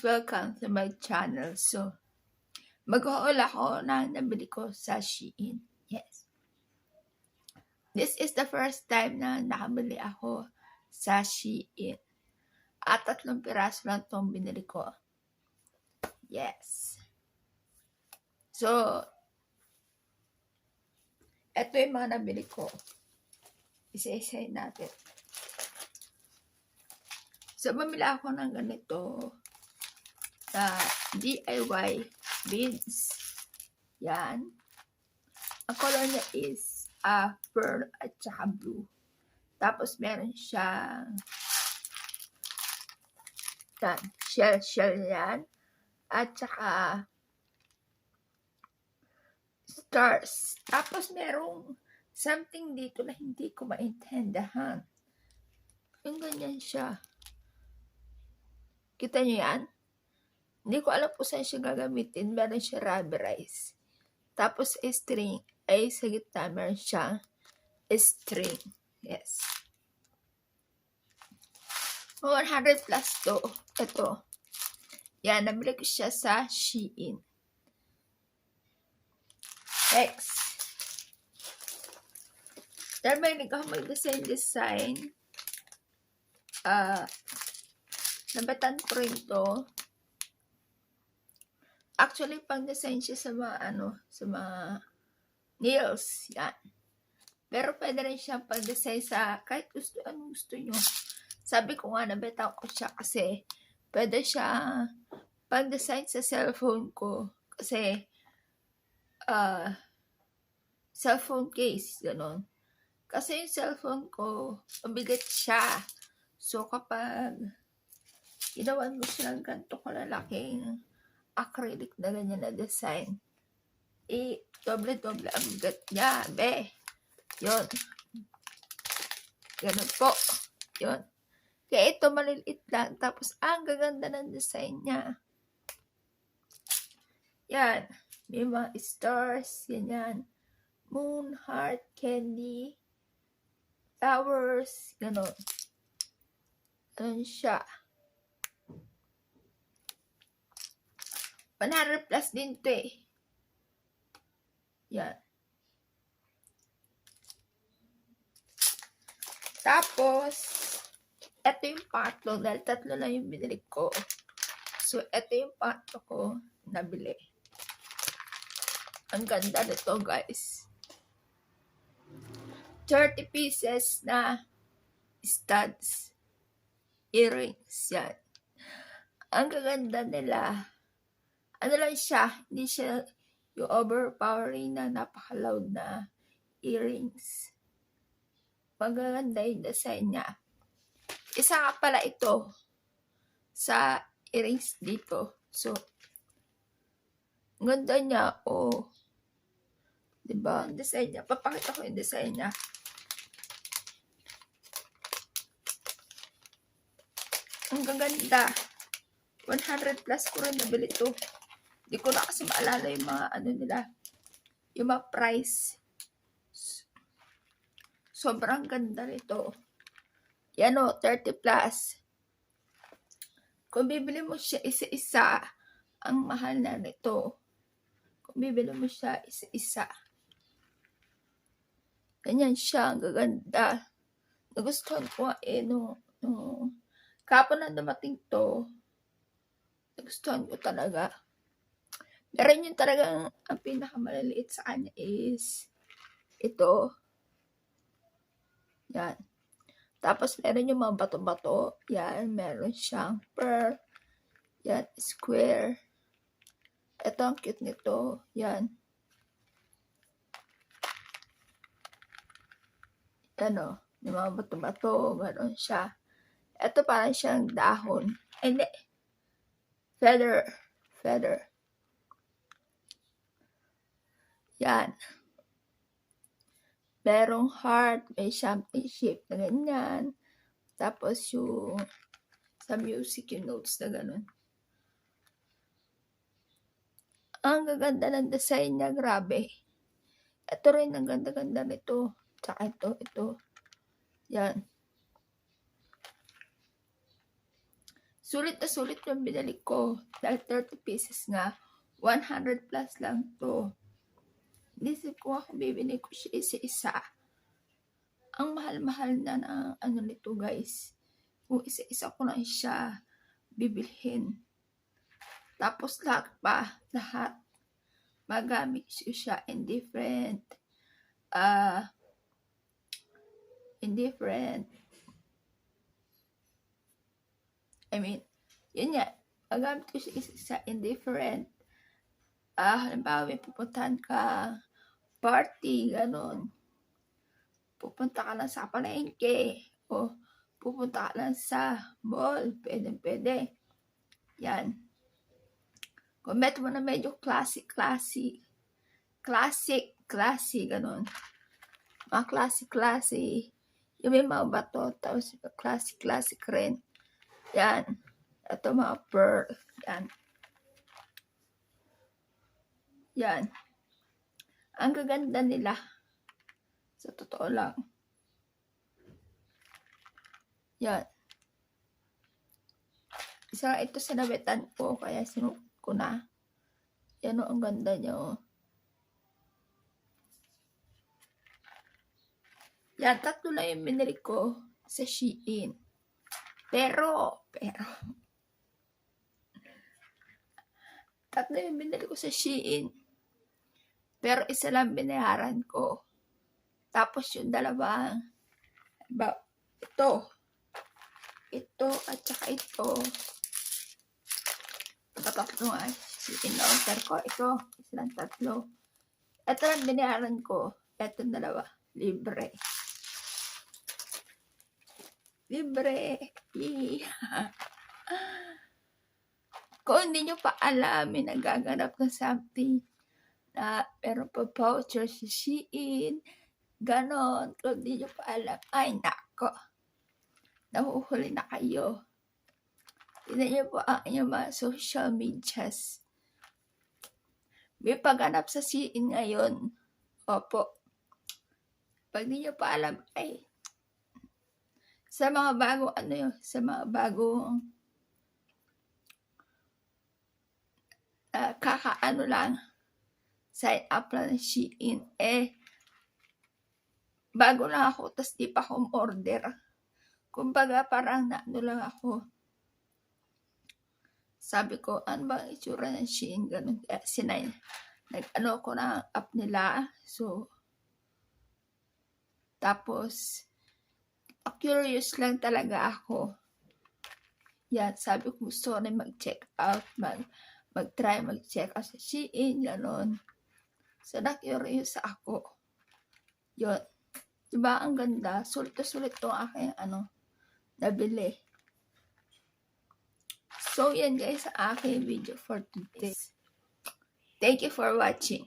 welcome to my channel. So, mag-haul ako na nabili ko sa Shein. Yes. This is the first time na nakabili ako sa Shein. At 3 piraso lang itong binili ko. Yes. So, ito yung mga nabili ko. Isa-isahin natin. So, bumili ako ng ganito sa DIY beads. Yan. Ang color niya is pearl at saka blue. Tapos meron siyang shell yan. At saka stars. Tapos merong something dito na hindi ko maintindihan. Yung ganyan siya. Kita nyo yan? Hindi ko alam kung saan siya gagamitin. Meron siya rubberized. Tapos string ay sa gitna meron siya string. Yes. 100 plus to. Ito. Yan, nabili ko siya sa Shein. Next. Dahil may ako mag-design. Nabatan ko rin to. Actually, pang-design siya sa mga, sa mga nails. Yan. Pero pwede rin siya pang-design sa kahit anong gusto nyo. Sabi ko nga, nabatan ko siya kasi pwede siya pang-design sa cellphone ko. Kasi, cellphone case, gano'n. Kasi yung cellphone ko, mabigat siya. So, kapag ginawan mo siya ng ganito kalalaking acrylic na ganyan na design, doble-doble ang bigat niya, be. Yun. Ganun po. Yun. Kaya ito maliliit lang. Tapos, ang gaganda ng design niya. Yan. May mga stars. Ganyan. Moon, heart, candy, flowers. Ganun. Ganun siya. 100 plus din to eh. Yan. Tapos, ito yung pangatlo. Dahil 3 lang yung binili ko. So, ito yung pangatlo ko nabili. Ang ganda nito, guys. 30 pieces na studs. Earrings. Yan. Ang gaganda nila. Ano lang siya, hindi siya yung overpowering na napaka-loud na earrings. Magaganda yung design niya. Isa nga pala ito sa earrings dito. So, ganda niya. Oh. Diba? Ang design niya. Papakita ko yung design niya. Ang gaganda. 100 plus ko rin nabili ito. Hindi ko na kasi maalala yung mga nila. Yung mga price. Sobrang ganda nito. Yan o, 30 plus. Kung bibili mo siya isa-isa, ang mahal na nito. Kung bibili mo siya isa-isa. Ganyan siya, ang gaganda. Nagustuhan ko kapon na dumating to, nagustuhan ko talaga. Meron yung talagang ang pinakamalaliit sa kanya is ito. Yan. Tapos meron yung mga bato-bato. Yan. Meron siyang pearl. Yan. Square. Ito ang cute nito. Yan. Yan o. Yung mga bato-bato. Meron siya. Ito parang siyang dahon. Hindi. Feather. Feather. Yan. Merong heart, may champagne shape na ganyan. Tapos yung sa music, yung notes na ganun. Ang gaganda ng design niya, grabe. Ito rin, ang ganda-ganda nito. Tsaka ito. Yan. Sulit na sulit yung binili ko. Dahil 30 pieces nga, 100 plus lang to. Nisip ko ako bibili ko siya isa-isa. Ang mahal-mahal na ng ano nito guys. Kung isa-isa ko lang siya bibilhin. Tapos lahat magamit siya in different I mean, yun nga, magamit ko siya isa in different halimbawa may pupuntahan ka party, ganon. Pupunta ka lang sa palengke o pupunta ka lang sa mall, pwede. Yan. Kung meron mo na medyo classy, ganon. Mga classy, yung may mga bato, tapos classy rin. Yan. Ito mga pearl. Yan. Ang gaganda nila. Sa totoo lang. Yan. Isa ito sa nabetan ko, kaya sinuot ko na. Yan o, ang ganda niya o. Yan, 3 lang yung binili ko sa Shein. Pero, 3 yung binili ko sa Shein. Pero isa lang binayaran ko. Tapos yung dalawang, ito at saka ito. Tatlo nga, in-order ko. Ito, isa lang 3. Ito lang binayaran ko. Ito 2, libre. Kung hindi nyo pa alam, may nagaganap na something na meron pa voucher sa Shein, ganon. Kung hindi nyo pa alam, ay nako, nahuhuli na kayo. Tignan nyo po ang inyong mga social medias. May pagganap sa Shein ngayon. Opo. Pag hindi nyo pa alam, ay sa mga bagong kakaano lang, sign up lang ng Shein. Bago lang ako, tas di pa ako order. Kumbaga parang naano lang ako. Sabi ko, ano ba itsura ng Shein? Ganun. Nag-ano ko na app nila. So, tapos, curious lang talaga ako. Yan, sabi ko gusto na mag-check out, mag-check out sa Shein, gano'n. So, na-curious ako. Yun. Diba, ang ganda. Sulit to aking nabili. So, yan guys, ang aking video for today. Thank you for watching.